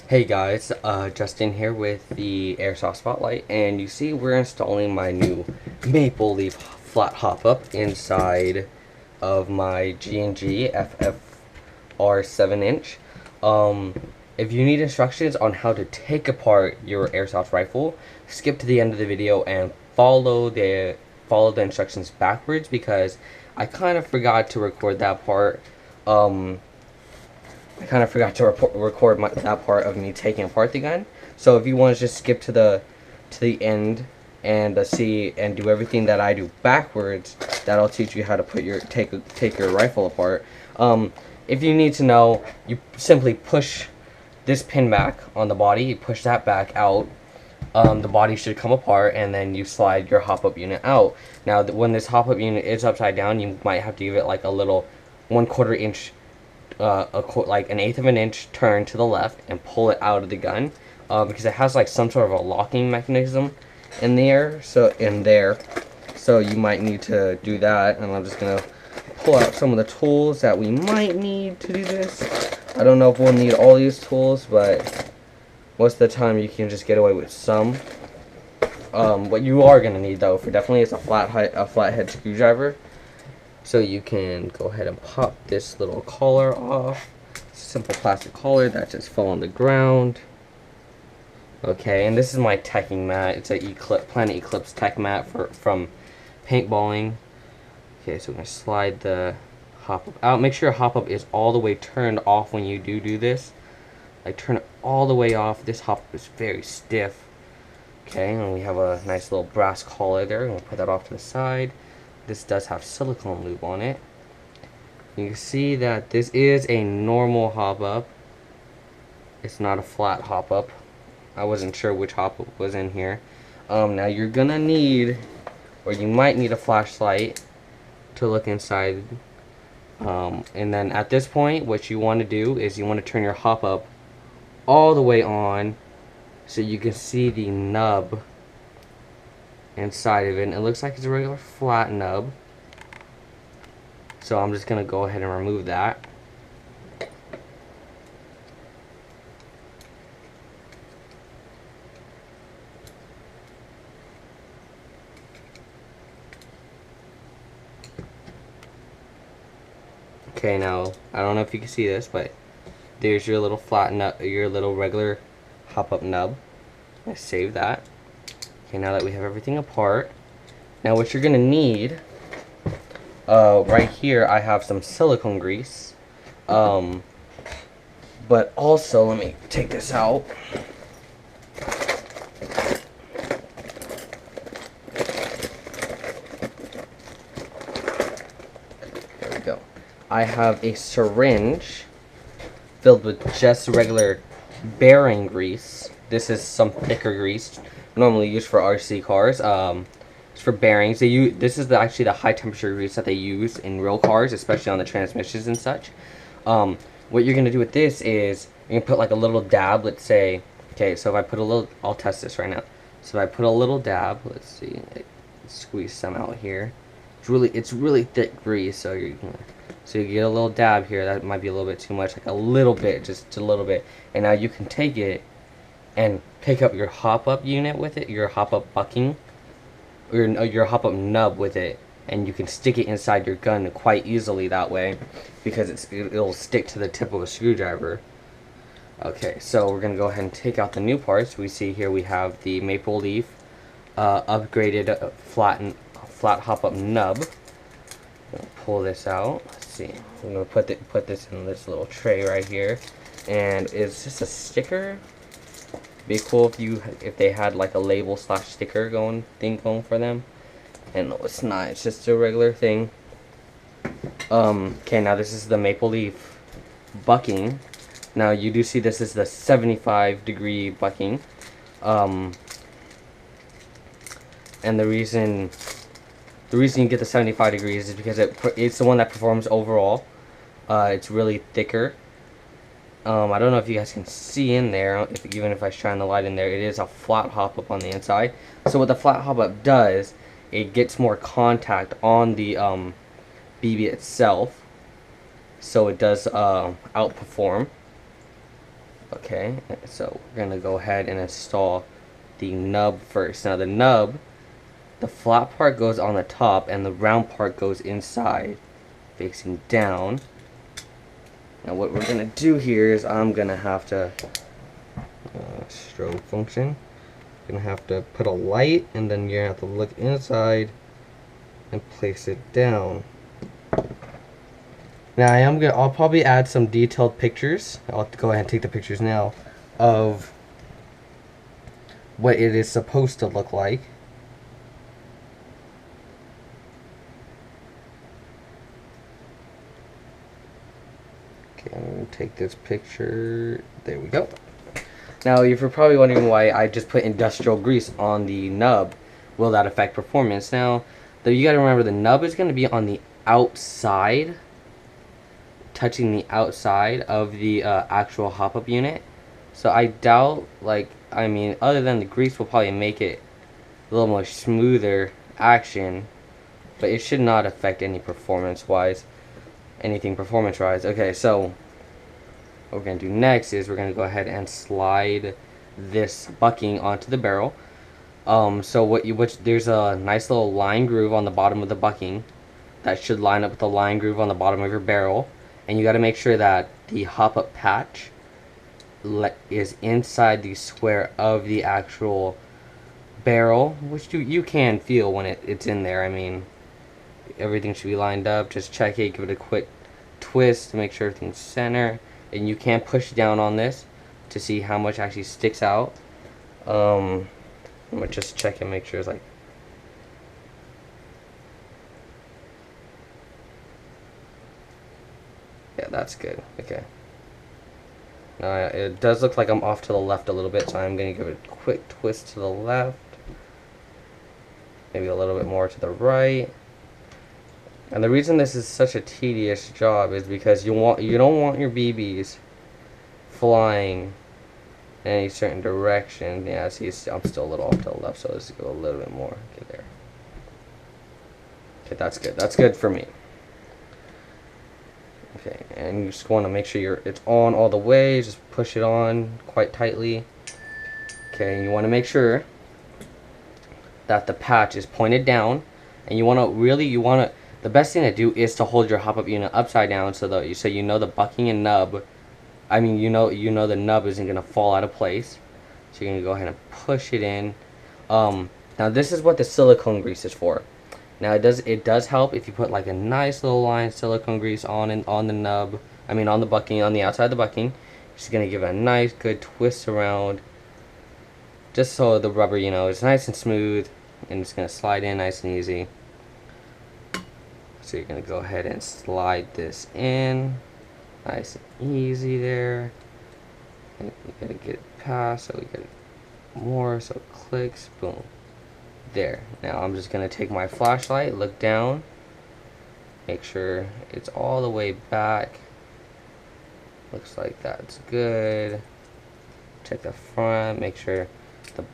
Hey guys, Justin here with the Airsoft Spotlight, and you see we're installing my new maple leaf flat hop-up inside of my G&G FFR 7-inch. If you need instructions on how to take apart your airsoft rifle, skip to the end of the video and follow the instructions backwards, because I kind of forgot to record that part. I kind of forgot to record that part of me taking apart the gun. So if you want to just skip to the end and see and do everything that I do backwards, that'll teach you how to put take your rifle apart. If you need to know, you simply push this pin back on the body. You push that back out. The body should come apart, and then you slide your hop-up unit out. Now, when this hop-up unit is upside down, you might have to give it like a little 1/4 inch, like an eighth of an inch turn to the left and pull it out of the gun, because it has like some sort of a locking mechanism in there. So you might need to do that, and I'm just gonna pull out some of the tools that we might need to do this. I don't know if we'll need all these tools, but most of the time you can just get away with some. What you are gonna need though for definitely is a flathead screwdriver. So you can go ahead and pop this little collar off. Simple plastic collar that just fell on the ground. Okay, and this is my teching mat. It's a Planet Eclipse tech mat from paintballing. Okay, so we're gonna slide the hop-up out. Make sure your hop-up is all the way turned off when you do this. Like, turn it all the way off. This hop-up is very stiff. Okay, and we have a nice little brass collar there. I'm gonna put that off to the side. This does have silicone lube on it. You can see that this is a normal hop-up. It's not a flat hop-up. I wasn't sure which hop-up was in here. Now you're gonna need, or you might need, a flashlight to look inside. And then at this point, what you want to do is you want to turn your hop-up all the way on so you can see the nub inside of it, and it looks like it's a regular flat nub. So I'm just gonna go ahead and remove that. Okay, now I don't know if you can see this, but there's your little flat nub, your little regular hop-up nub. I save that. Okay, now that we have everything apart, now what you're gonna need, right here I have some silicone grease, but also, let me take this out. There we go. I have a syringe filled with just regular bearing grease. This is some thicker grease, normally used for RC cars. It's for bearings. This is actually the high temperature grease that they use in real cars, especially on the transmissions and such. What you're gonna do with this is you're gonna put like a little dab. Let's say, okay, so if I put a little, I'll test this right now. So if I put a little dab, let's see, squeeze some out here. It's really thick grease, so you get a little dab here. That might be a little bit too much, like a little bit, just a little bit. And now you can take it and pick up your hop-up unit with it, your hop-up bucking, or your hop-up nub with it, and you can stick it inside your gun quite easily that way, because it'll stick to the tip of a screwdriver. Okay, so we're gonna go ahead and take out the new parts. We see here we have the maple leaf upgraded flat hop-up nub. Pull this out. Let's see. I'm gonna put this in this little tray right here, and it's just a sticker. Be cool if they had like a label / sticker thing going for them. And no, it's not. It's just a regular thing. Okay, now this is the maple leaf bucking. Now you do see this is the 75-degree bucking. And the reason you get the 75 degrees is because it's the one that performs overall. It's really thicker. I don't know if you guys can see in there, even if I shine the light in there, it is a flat hop-up on the inside. So what the flat hop-up does, it gets more contact on the BB itself, so it does outperform. Okay, so we're gonna go ahead and install the nub first. Now the nub, the flat part goes on the top and the round part goes inside, facing down. Now what we're gonna do here is I'm gonna have to strobe function. Gonna have to put a light, and then you're gonna have to look inside and place it down. Now I'll probably add some detailed pictures. I'll have to go ahead and take the pictures now of what it is supposed to look like. Okay, I'm gonna take this picture. There we go. Now you're probably wondering why I just put industrial grease on the nub. Will that affect performance? Now, though, you gotta remember the nub is gonna be on the outside, touching the outside of the actual hop-up unit. So I doubt, other than the grease will probably make it a little more smoother action, but it should not affect any performance-wise, Okay, so what we're going to do next is we're going to go ahead and slide this bucking onto the barrel. There's a nice little line groove on the bottom of the bucking that should line up with the line groove on the bottom of your barrel, and you got to make sure that the hop-up patch is inside the square of the actual barrel, which you can feel when it's in there. I mean, everything should be lined up. Just check it, give it a quick twist to make sure everything's center, and you can push down on this to see how much actually sticks out. I'm gonna just check and make sure it's like, yeah, that's good. Okay. Now it does look like I'm off to the left a little bit, so I'm gonna give it a quick twist to the left, maybe a little bit more to the right. And the reason this is such a tedious job is because you don't want your BBs flying in any certain direction. Yeah, see, I'm still a little off to the left, so let's go a little bit more. Okay, there. Okay, that's good. That's good for me. Okay, and you just want to make sure it's on all the way. Just push it on quite tightly. Okay, you want to make sure that the patch is pointed down, and the best thing to do is to hold your hop-up unit upside down so you know the bucking and nub. I mean, you know the nub isn't gonna fall out of place. So you're gonna go ahead and push it in. Now this is what the silicone grease is for. Now it does help if you put like a nice little line of silicone grease on the nub. I mean on the bucking, on the outside of the bucking. Just gonna give it a nice good twist around, just so the rubber, is nice and smooth, and it's gonna slide in nice and easy. So you're going to go ahead and slide this in nice and easy there. And you got to get it past so we get it more so it clicks. Boom. There. Now I'm just going to take my flashlight, look down, make sure it's all the way back. Looks like that's good. Check the front, make sure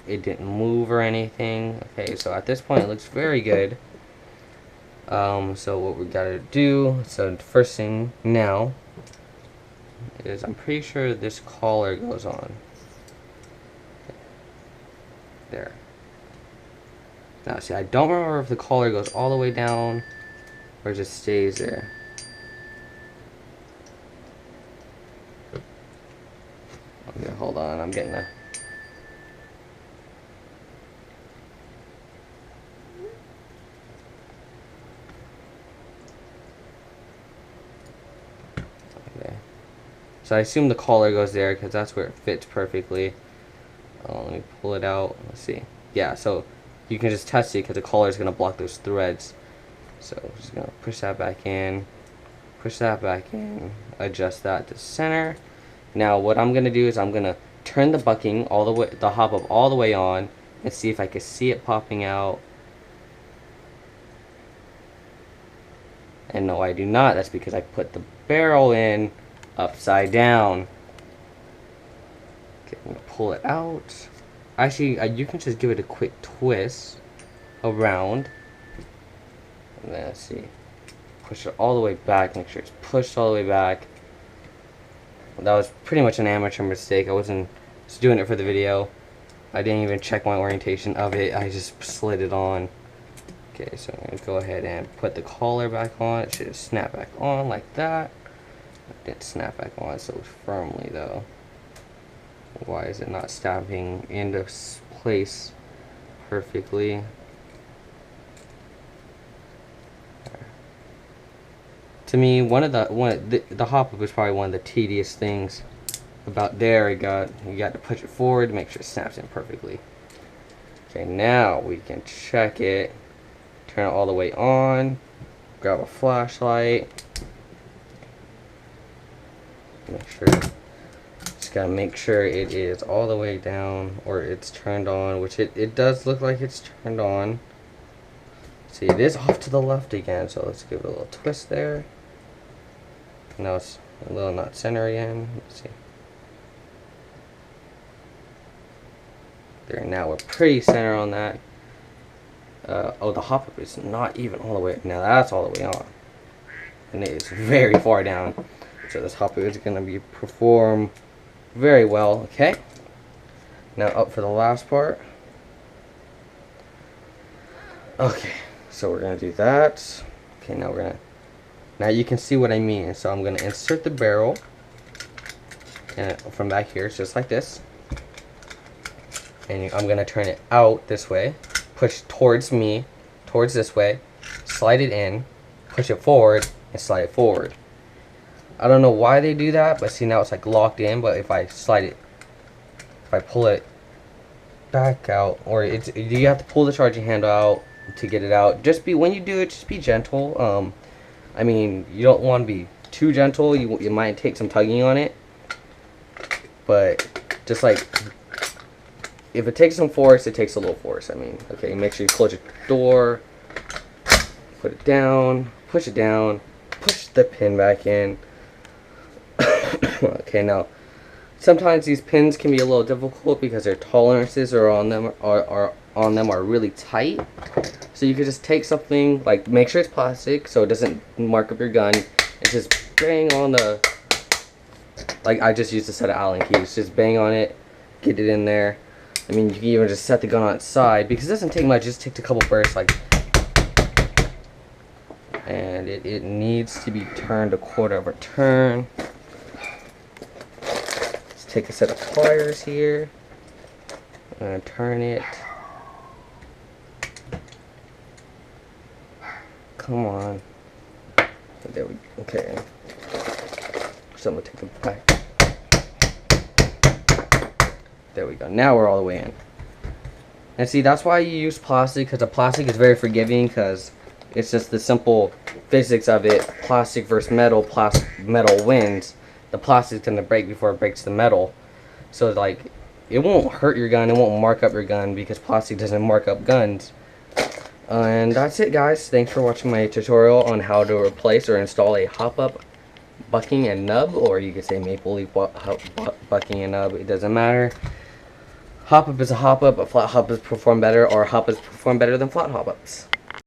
it didn't move or anything. Okay, so at this point it looks very good. So what we gotta do, so the first thing now is I'm pretty sure this collar goes on. There. Now see, I don't remember if the collar goes all the way down or just stays there. Okay, hold on, I'm getting a... So I assume the collar goes there because that's where it fits perfectly. Let me pull it out. Let's see. Yeah, so you can just test it because the collar is going to block those threads. So I'm just going to push that back in, adjust that to center. Now what I'm going to do is I'm going to turn the bucking all the way, the hop-up all the way on, and see if I can see it popping out. And no, I do not. That's because I put the barrel in upside down. Okay, I'm gonna pull it out. Actually, you can just give it a quick twist around. And then, let's see. Push it all the way back. Make sure it's pushed all the way back. that was pretty much an amateur mistake. I wasn't just doing it for the video. I didn't even check my orientation of it. I just slid it on. Okay, so I'm going to go ahead and put the collar back on. It should snap back on like that. It didn't snap back on so firmly though. Why is it not snapping into place perfectly? To me, the Hopup is probably one of the tedious things about there. You got to push it forward to make sure it snaps in perfectly. Okay, now we can check it. Turn it all the way on. Grab a flashlight. Make sure. Just gotta make sure it is all the way down, or it's turned on, which it does look like it's turned on. See, it is off to the left again, so let's give it a little twist there. Now it's a little not center again. Let's see. There, now we're pretty center on that. Oh, the Hopup is not even all the way. Now that's all the way on, and it is very far down. So this Hopup is going to perform very well. Okay. Now up for the last part. Okay, so we're gonna do that. Okay, now you can see what I mean. So I'm gonna insert the barrel, and from back here, it's just like this. And I'm gonna turn it out this way. Push towards this way, slide it in, push it forward, and slide it forward. I don't know why they do that, but see, now it's like locked in, but if I pull it back out, or you have to pull the charging handle out to get it out. When you do it, just be gentle. I mean, you don't want to be too gentle. You might take some tugging on it, but just like, if it takes some force, it takes a little force. I mean, okay, make sure you close your door, put it down, push the pin back in. Okay, now sometimes these pins can be a little difficult because their tolerances on them are really tight. So you could just take something, like, make sure it's plastic so it doesn't mark up your gun, and just bang on the, like I just used a set of Allen keys, just bang on it, get it in there. I mean, you can even just set the gun on its side, because it doesn't take much, just take a couple bursts, like, and it needs to be turned a quarter of a turn. Let's take a set of pliers here, and turn it. Come on. There we go. Okay. So I'm gonna take it back. There we go. Now we're all the way in. And see, that's why you use plastic, because the plastic is very forgiving, because it's just the simple physics of it. Plastic versus metal. Metal wins. The plastic's gonna break before it breaks the metal. So like, it won't hurt your gun. It won't mark up your gun, because plastic doesn't mark up guns. And that's it, guys. Thanks for watching my tutorial on how to replace or install a Hopup bucking and nub, or you could say maple leaf bucking and nub. It doesn't matter. Hopup is a Hopup, but flat Hopups perform better, or Hopups perform better than flat Hopups.